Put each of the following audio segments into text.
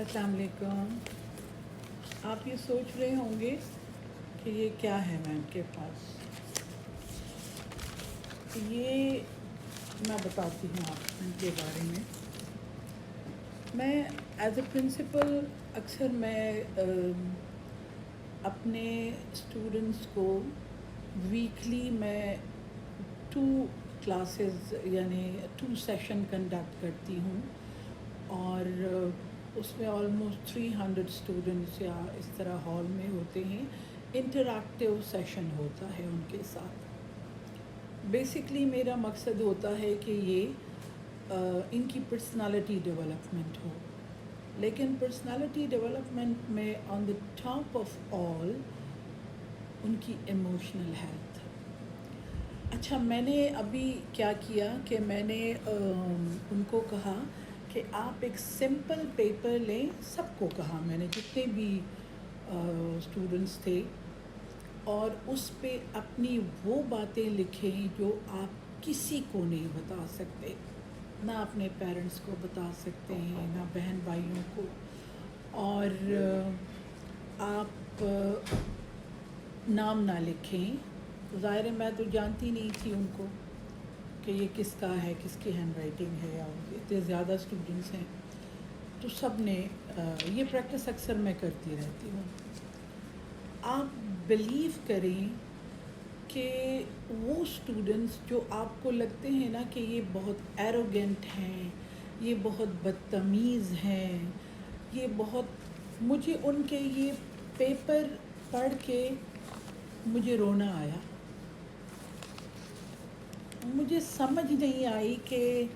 अस्सलाम वालेकुम। आप ये सोच रहे होंगे कि ये क्या है मैम के पास। ये मैं बताती हूँ आपको इनके बारे में। मैं एज ए प्रिंसिपल अक्सर अपने स्टूडेंट्स को वीकली मैं 2 क्लासेस यानी 2 सेशन कंडक्ट करती हूँ और उसमें ऑलमोस्ट 300 स्टूडेंट्स या इस तरह हॉल में होते हैं। इंटरैक्टिव सेशन होता है उनके साथ। बेसिकली मेरा मकसद होता है कि ये इनकी पर्सनालिटी डेवलपमेंट हो, लेकिन पर्सनालिटी डेवलपमेंट में on the top of all उनकी इमोशनल हेल्थ। अच्छा, मैंने अभी क्या किया कि मैंने उनको कहा कि आप एक सिंपल पेपर लें। सबको कहा मैंने, जितने भी स्टूडेंट्स थे, और उस पे अपनी वो बातें लिखें जो आप किसी को नहीं बता सकते, ना अपने पेरेंट्स को बता सकते हैं, ना बहन भाइयों को। और आप नाम ना लिखें। ज़ाहिर है मैं तो जानती नहीं थी उनको कि ये किसका है, किसकी हैंड राइटिंग है, और इतने ज़्यादा स्टूडेंट्स हैं तो सब ने ये प्रैक्टिस अक्सर मैं करती रहती हूँ। आप बिलीव करें कि वो स्टूडेंट्स जो आपको लगते हैं ना कि ये बहुत एरोगेंट हैं, ये बहुत बदतमीज़ हैं, ये बहुत, मुझे उनके ये पेपर पढ़ के मुझे रोना आया। मुझे समझ नहीं आई कि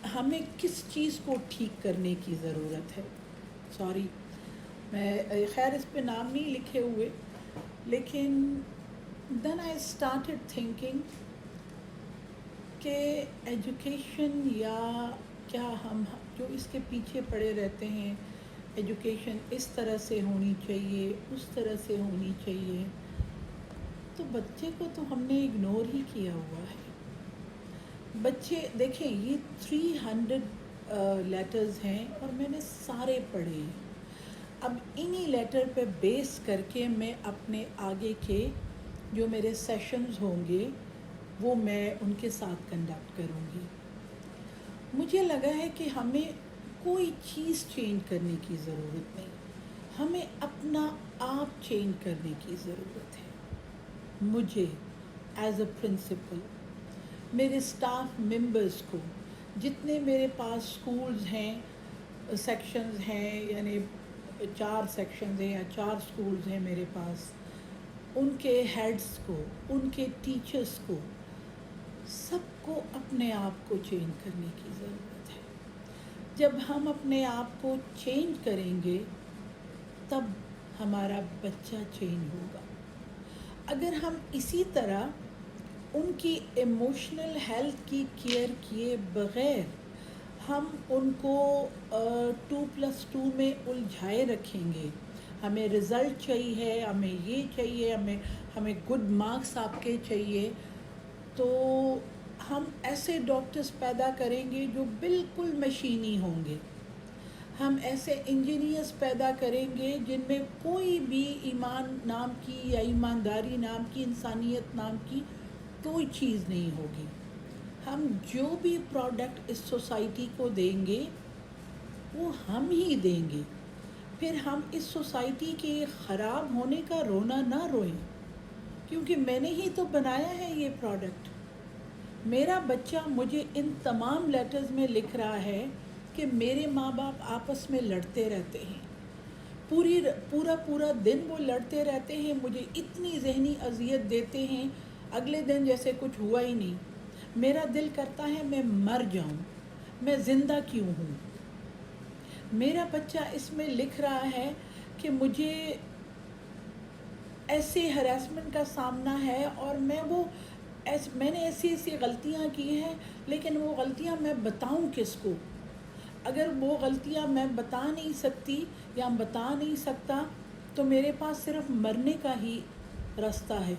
हमें किस चीज़ को ठीक करने की ज़रूरत है। सॉरी, मैं खैर इस पे नाम नहीं लिखे हुए, लेकिन देन आई स्टार्टेड थिंकिंग कि एजुकेशन, या क्या हम जो इसके पीछे पड़े रहते हैं, एजुकेशन इस तरह से होनी चाहिए, उस तरह से होनी चाहिए, तो बच्चे को तो हमने इग्नोर ही किया हुआ है। बच्चे देखें, ये 300 लेटर्स हैं और मैंने सारे पढ़े हैं। अब इन्हीं लेटर पे बेस करके मैं अपने आगे के जो मेरे सेशंस होंगे वो मैं उनके साथ कंडक्ट करूँगी। मुझे लगा है कि हमें कोई चीज़ चेंज करने की ज़रूरत नहीं, हमें अपना आप चेंज करने की ज़रूरत है। मुझे एज अ प्रिंसिपल, मेरे स्टाफ मेंबर्स को, जितने मेरे पास स्कूल्स हैं, सेक्शंस हैं, यानी 4 सेक्शंस हैं या 4 स्कूल्स हैं मेरे पास, उनके हेड्स को, उनके टीचर्स को, सबको अपने आप को चेंज करने की ज़रूरत है। जब हम अपने आप को चेंज करेंगे तब हमारा बच्चा चेंज होगा। अगर हम इसी तरह उनकी इमोशनल हेल्थ की केयर किए बग़ैर हम उनको 2+2 में उलझाए रखेंगे, हमें रिज़ल्ट चाहिए, हमें ये चाहिए, हमें गुड मार्क्स आपके चाहिए, तो हम ऐसे डॉक्टर्स पैदा करेंगे जो बिल्कुल मशीनी होंगे। हम ऐसे इंजीनियर्स पैदा करेंगे जिनमें कोई भी ईमान नाम की या ईमानदारी नाम की, इंसानियत नाम की कोई चीज़ नहीं होगी। हम जो भी प्रोडक्ट इस सोसाइटी को देंगे वो हम ही देंगे। फिर हम इस सोसाइटी के ख़राब होने का रोना ना रोएं, क्योंकि मैंने ही तो बनाया है ये प्रोडक्ट। मेरा बच्चा मुझे इन तमाम लेटर्स में लिख रहा है कि मेरे माँ बाप आपस में लड़ते रहते हैं, पूरा दिन वो लड़ते रहते हैं, मुझे इतनी ज़हनी अज़ियत देते हैं, अगले दिन जैसे कुछ हुआ ही नहीं। मेरा दिल करता है मैं मर जाऊं, मैं ज़िंदा क्यों हूँ। मेरा बच्चा इसमें लिख रहा है कि मुझे ऐसे हरासमेंट का सामना है और मैंने ऐसी गलतियाँ की हैं, लेकिन वो गलतियाँ मैं बताऊं किसको। अगर वो गलतियाँ मैं बता नहीं सकती या बता नहीं सकता तो मेरे पास सिर्फ मरने का ही रास्ता है।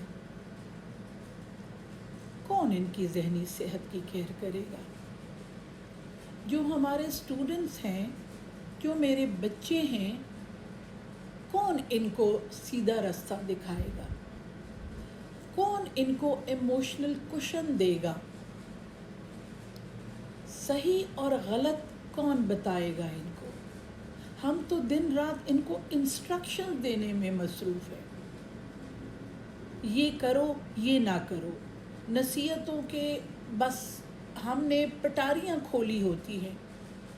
कौन इनकी ज़हनी सेहत की केयर करेगा? جو ہمارے اسٹوڈنٹس ہیں، جو میرے بچے ہیں، کون ان کو سیدھا راستہ دکھائے گا؟ کون ان کو ایموشنل کشن دے گا؟ صحیح اور غلط کون بتائے گا ان کو؟ ہم تو دن رات ان کو انسٹرکشن دینے میں مصروف ہیں، یہ کرو یہ نہ کرو، نصیحتوں کے بس ہم نے پٹاریاں کھولی ہوتی ہیں،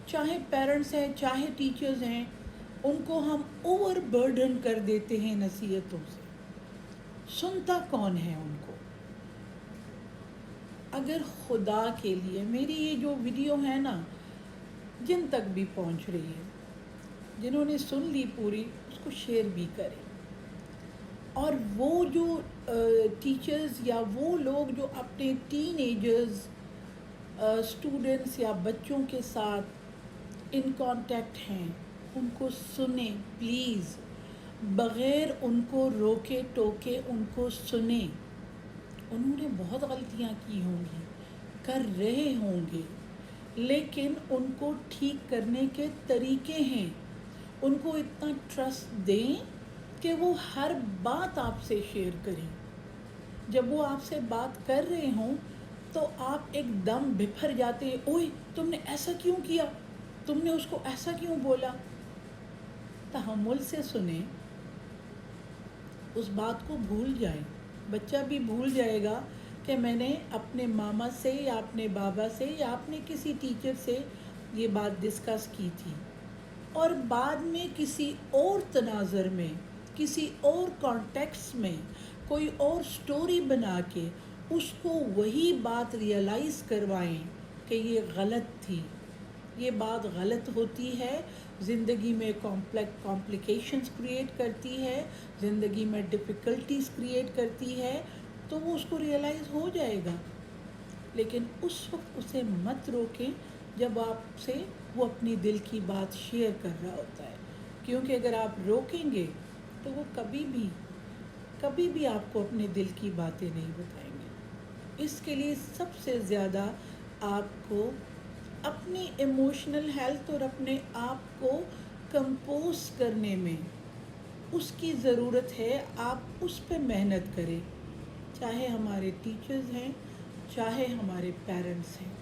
چاہے پیرنٹس ہیں چاہے ٹیچرز ہیں، ان کو ہم اوور برڈن کر دیتے ہیں نصیحتوں سے۔ سنتا کون ہے ان کو؟ اگر خدا کے لیے میری یہ جو ویڈیو ہے نا، جن تک بھی پہنچ رہی ہے، جنہوں نے سن لی پوری، اس کو شیئر بھی کریں۔ اور وہ جو ٹیچرز یا وہ لوگ جو اپنے ٹین ایجرز اسٹوڈنٹس یا بچوں کے ساتھ ان کانٹیکٹ ہیں، ان کو سنیں پلیز، بغیر ان کو روکے ٹوکے ان کو سنیں۔ انہوں نے بہت غلطیاں کی ہوں گی، کر رہے ہوں گے، لیکن ان کو ٹھیک کرنے کے طریقے ہیں۔ ان کو اتنا ٹرسٹ دیں کہ وہ ہر بات آپ سے شیئر کریں۔ جب وہ آپ سے بات کر رہے ہوں تو آپ ایک دم بپھر جاتے ہیں، اوئے تم نے ایسا کیوں کیا، تم نے اس کو ایسا کیوں بولا؟ تحمل سے سنیں، اس بات کو بھول جائیں۔ بچہ بھی بھول جائے گا کہ میں نے اپنے ماما سے یا اپنے بابا سے یا اپنے کسی ٹیچر سے یہ بات ڈسکس کی تھی، اور بعد میں کسی اور تناظر میں، کسی اور کانٹیکس میں، کوئی اور سٹوری بنا کے اس کو وہی بات ریئلائز کروائیں کہ یہ غلط تھی، یہ بات غلط ہوتی ہے، زندگی میں کمپلیکیشنز کریٹ کرتی ہے، زندگی میں ڈفیکلٹیز کریٹ کرتی ہے، تو وہ اس کو ریئلائز ہو جائے گا۔ لیکن اس وقت اسے مت روکیں جب آپ سے وہ اپنی دل کی بات شیئر کر رہا ہوتا ہے، کیونکہ اگر آپ روکیں گے تو وہ کبھی بھی آپ کو اپنے دل کی باتیں نہیں بتائیں گے۔ اس کے لیے سب سے زیادہ آپ کو اپنی ایموشنل ہیلتھ اور اپنے آپ کو کمپوز کرنے میں اس کی ضرورت ہے۔ آپ اس پہ محنت کریں، چاہے ہمارے ٹیچرز ہیں، چاہے ہمارے پیرنٹس ہیں۔